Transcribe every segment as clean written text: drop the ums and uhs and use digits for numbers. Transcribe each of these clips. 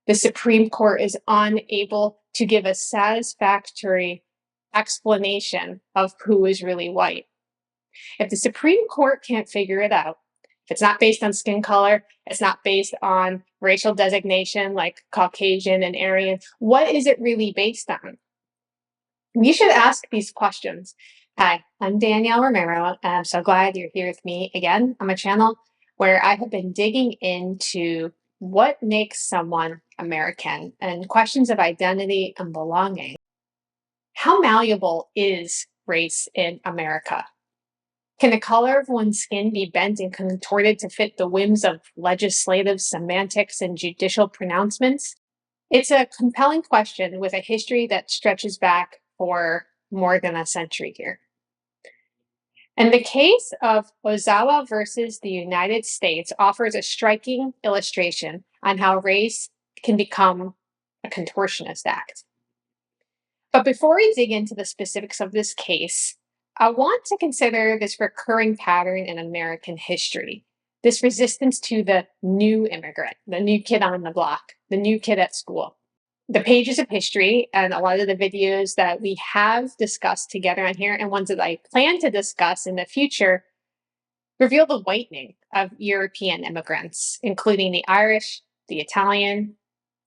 The Supreme Court is unable to give a satisfactory explanation of who is really white. If the Supreme Court can't figure it out, if it's not based on skin color, it's not based on racial designation like Caucasian and Aryan, what is it really based on? You should ask these questions. Hi, I'm Danielle Romero, and I'm so glad you're here with me again on my channel where I have been digging into what makes someone American and questions of identity and belonging. How malleable is race in America? Can the color of one's skin be bent and contorted to fit the whims of legislative semantics and judicial pronouncements? It's a compelling question with a history that stretches back for more than a century here. And the case of Ozawa versus the United States offers a striking illustration on how race can become a contortionist act. But before we dig into the specifics of this case, I want to consider this recurring pattern in American history, this resistance to the new immigrant, the new kid on the block, the new kid at school. The pages of history and a lot of the videos that we have discussed together on here and ones that I plan to discuss in the future reveal the whitening of European immigrants, including the Irish, the Italian,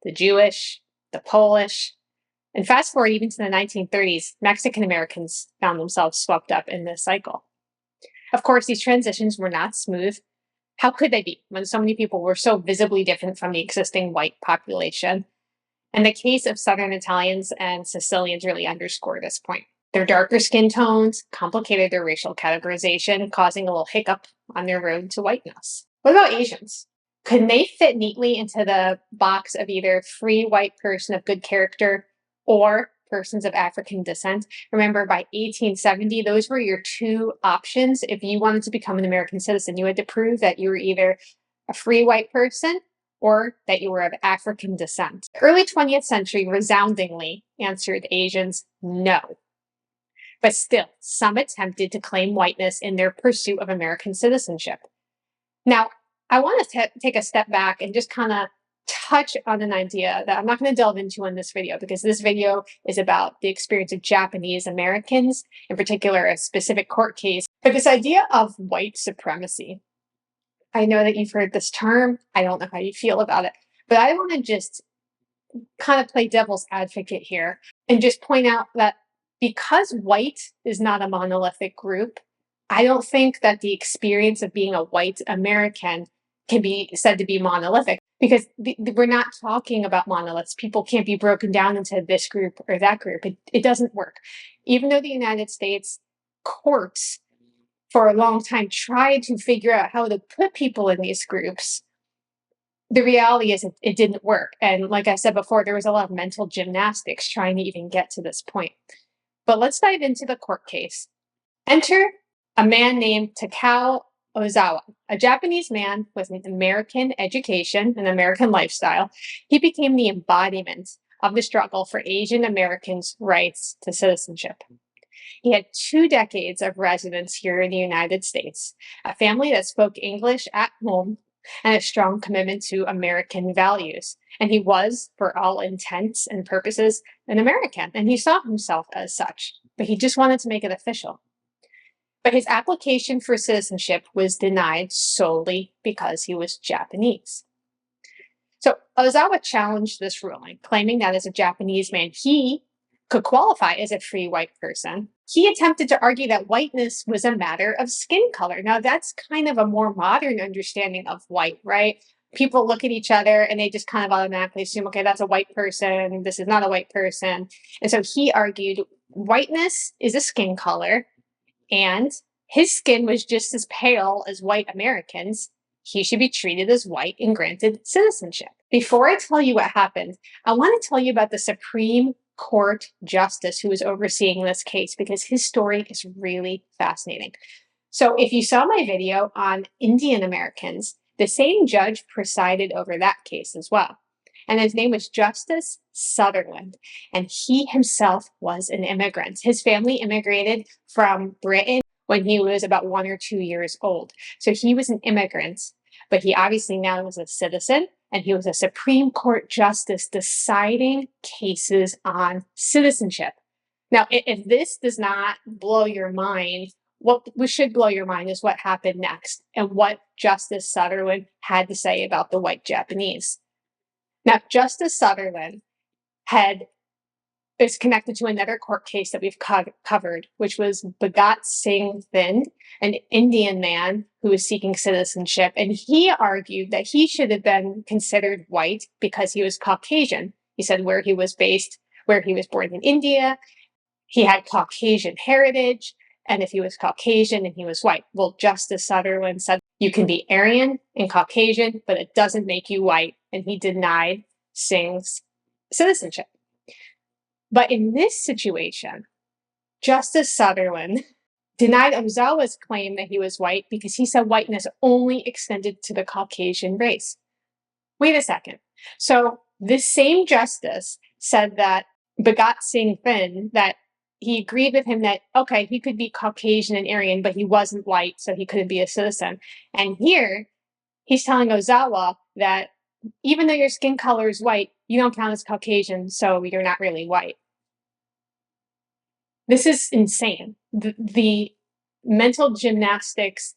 the Jewish, the Polish. And fast forward even to the 1930s, Mexican Americans found themselves swept up in this cycle. Of course, these transitions were not smooth. How could they be when so many people were so visibly different from the existing white population? And the case of Southern Italians and Sicilians really underscore this point. Their darker skin tones complicated their racial categorization, causing a little hiccup on their road to whiteness. What about Asians? Could they fit neatly into the box of either free white person of good character or persons of African descent? Remember, by 1870, those were your two options. If you wanted to become an American citizen, you had to prove that you were either a free white person or that you were of African descent. The early 20th century resoundingly answered Asians no. But still, some attempted to claim whiteness in their pursuit of American citizenship. Now, I want to take a step back and just kind of touch on an idea that I'm not going to delve into in this video, because this video is about the experience of Japanese Americans, in particular, a specific court case. But this idea of white supremacy, I know that you've heard this term. I don't know how you feel about it, but I want to just kind of play devil's advocate here and just point out that because white is not a monolithic group, I don't think that the experience of being a white American can be said to be monolithic, because we're not talking about monoliths. People can't be broken down into this group or that group. It doesn't work. Even though the United States courts for a long time tried to figure out how to put people in these groups, the reality is it didn't work. And like I said before, there was a lot of mental gymnastics trying to even get to this point. But let's dive into the court case. Enter a man named Takao Ozawa, a Japanese man with an American education and American lifestyle. He became the embodiment of the struggle for Asian Americans' rights to citizenship. He had 2 decades of residence here in the United States, a family that spoke English at home, and a strong commitment to American values. And he was, for all intents and purposes, an American, and he saw himself as such, but he just wanted to make it official. But his application for citizenship was denied solely because he was Japanese. So Ozawa challenged this ruling, claiming that as a Japanese man, he could qualify as a free white person. He attempted to argue that whiteness was a matter of skin color. Now, that's kind of a more modern understanding of white, right? People look at each other and they just kind of automatically assume, okay, that's a white person, this is not a white person. And so he argued whiteness is a skin color, and his skin was just as pale as white Americans. He should be treated as white and granted citizenship. Before I tell you what happened, I want to tell you about the Supreme Court justice who was overseeing this case, because his story is really fascinating. So if you saw my video on Indian Americans, the same judge presided over that case as well. And his name was Justice Sutherland. And he himself was an immigrant. His family immigrated from Britain when he was about 1 or 2 years old. So he was an immigrant, but he obviously now was a citizen. and he was a Supreme Court justice deciding cases on citizenship. Now, if this does not blow your mind, what should blow your mind is what happened next and what Justice Sutherland had to say about the white Japanese. Now, Justice Sutherland is connected to another court case that we've covered, which was Bhagat Singh Thind, an Indian man who was seeking citizenship. And he argued that he should have been considered white because he was Caucasian. He said where he was based, where he was born in India, he had Caucasian heritage. And if he was Caucasian and he was white, well, Justice Sutherland said you can be Aryan and Caucasian, but it doesn't make you white. And he denied Singh's citizenship. But in this situation, Justice Sutherland denied Ozawa's claim that he was white because he said whiteness only extended to the Caucasian race. Wait a second. So this same justice said that Bhagat Singh Thind, that he agreed with him that, okay, he could be Caucasian and Aryan, but he wasn't white, so he couldn't be a citizen. And here, he's telling Ozawa that even though your skin color is white, you don't count as Caucasian, so you're not really white. This is insane. The mental gymnastics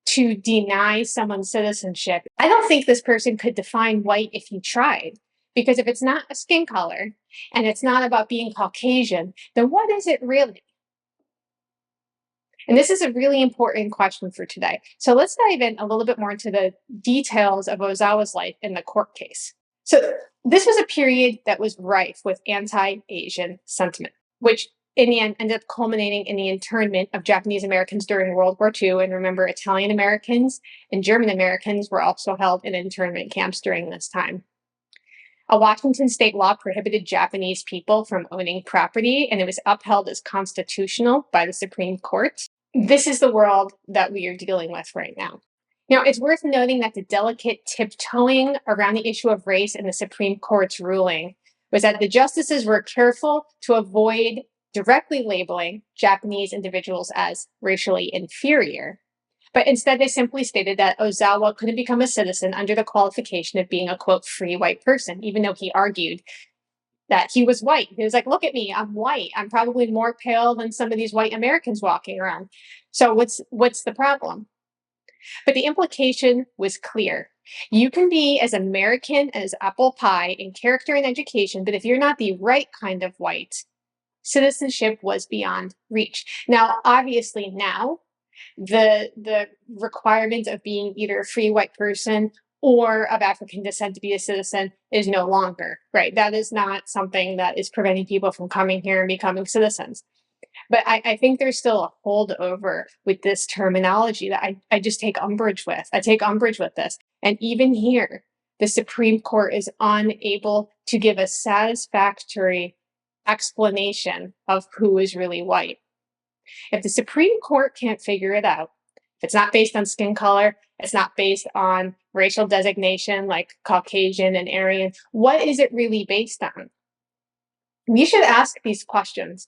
to deny someone citizenship. I don't think this person could define white if he tried. Because if it's not a skin color and it's not about being Caucasian, then what is it really? And this is a really important question for today. So let's dive in a little bit more into the details of Ozawa's life in the court case. So this was a period that was rife with anti-Asian sentiment, which in the end ended up culminating in the internment of Japanese Americans during World War II. And remember, Italian Americans and German Americans were also held in internment camps during this time. A Washington state law prohibited Japanese people from owning property, and it was upheld as constitutional by the Supreme Court. This is the world that we are dealing with right now. Now, it's worth noting that the delicate tiptoeing around the issue of race in the Supreme Court's ruling was that the justices were careful to avoid directly labeling Japanese individuals as racially inferior. But instead, they simply stated that Ozawa couldn't become a citizen under the qualification of being a, quote, free white person, even though he argued that he was white. He was like, look at me, I'm white. I'm probably more pale than some of these white Americans walking around. So what's the problem? But the implication was clear. You can be as American as apple pie in character and education, but if you're not the right kind of white, citizenship was beyond reach. Now, obviously now, the requirement of being either a free white person or of African descent to be a citizen is no longer, right? That is not something that is preventing people from coming here and becoming citizens. But I think there's still a holdover with this terminology that I just take umbrage with. I take umbrage with this. And even here, the Supreme Court is unable to give a satisfactory explanation of who is really white. If the Supreme Court can't figure it out, if it's not based on skin color, it's not based on racial designation like Caucasian and Aryan, what is it really based on? We should ask these questions.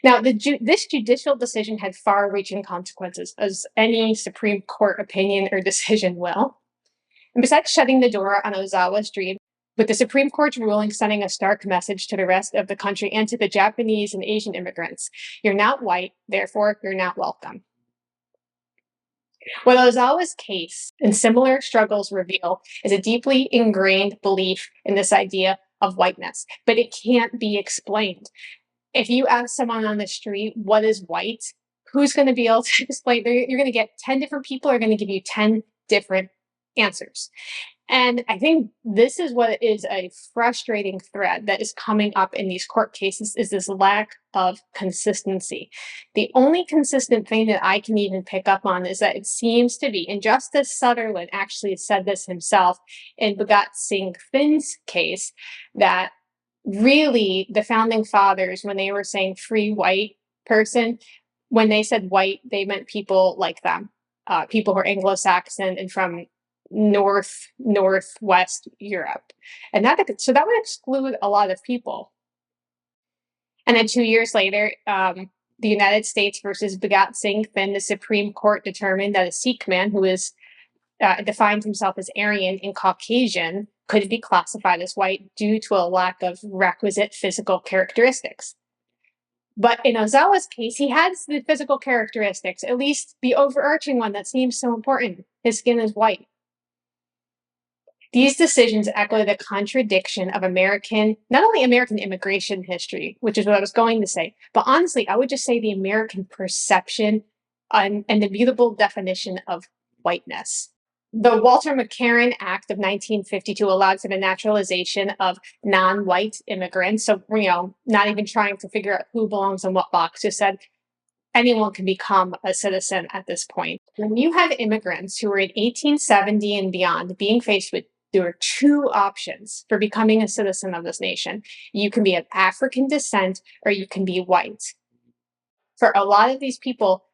Now, this judicial decision had far-reaching consequences, as any Supreme Court opinion or decision will. And besides shutting the door on Ozawa's dream, with the Supreme Court's ruling sending a stark message to the rest of the country and to the Japanese and Asian immigrants, you're not white, therefore you're not welcome. What Ozawa's case and similar struggles reveal is a deeply ingrained belief in this idea of whiteness, but it can't be explained. If you ask someone on the street, what is white? Who's going to be able to explain? You're going to get 10 different people are going to give you 10 different answers. And I think this is what is a frustrating thread that is coming up in these court cases is this lack of consistency. The only consistent thing that I can even pick up on is that it seems to be, and Justice Sutherland actually said this himself in Bhagat Singh Thind's case, that really the founding fathers, when they were saying free white person, when they said white, they meant people like them, people who are Anglo-Saxon and from northwest Europe. And so that would exclude a lot of people. And then 2 years later, the United States versus Bhagat Singh Thind, the Supreme Court determined that a Sikh man who is defined himself as Aryan and Caucasian could be classified as white due to a lack of requisite physical characteristics. But in Ozawa's case, he has the physical characteristics, at least the overarching one that seems so important. His skin is white. These decisions echo the contradiction of not only American immigration history, which is what I was going to say, but honestly, I would just say the American perception and the mutable definition of whiteness. The Walter McCarran Act of 1952 allowed for the naturalization of non-white immigrants. So, not even trying to figure out who belongs in what box, just said anyone can become a citizen at this point. When you have immigrants who were in 1870 and beyond being faced with, there are two options for becoming a citizen of this nation. You can be of African descent or you can be white. For a lot of these people,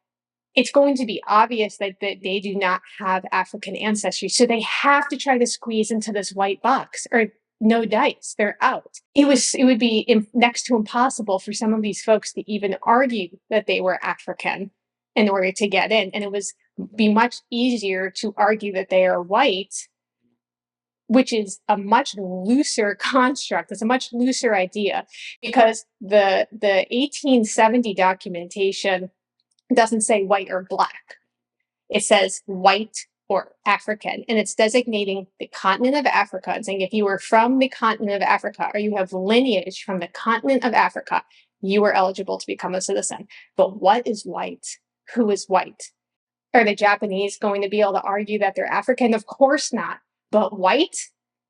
it's going to be obvious that they do not have African ancestry. So they have to try to squeeze into this white box, or no dice, they're out. It would be next to impossible for some of these folks to even argue that they were African in order to get in. And it was be much easier to argue that they are white, which is a much looser construct. It's a much looser idea, because the 1870 documentation doesn't say white or black. It says white or African, and it's designating the continent of Africa and saying if you are from the continent of Africa or you have lineage from the continent of Africa, you are eligible to become a citizen. But what is white? Who is white? Are the Japanese going to be able to argue that they're African? Of course not. But white?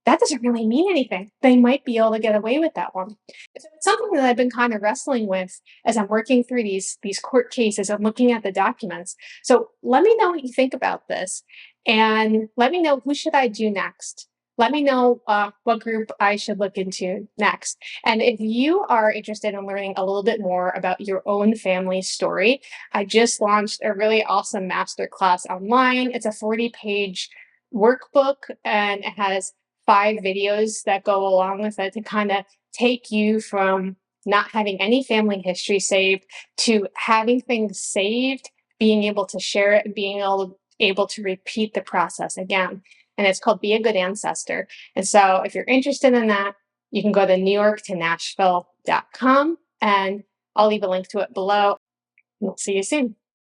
That doesn't really mean anything. They might be able to get away with that one. So it's something that I've been kind of wrestling with as I'm working through these court cases and looking at the documents. So let me know what you think about this, and let me know who should I do next. Let me know what group I should look into next. And if you are interested in learning a little bit more about your own family story, I just launched a really awesome masterclass online. It's a 40-page workbook, and it has 5 videos that go along with it to kind of take you from not having any family history saved to having things saved, being able to share it, and being able to repeat the process again. And it's called Be a Good Ancestor. And so if you're interested in that, you can go to NewYorkToNashville.com, and I'll leave a link to it below. We'll see you soon.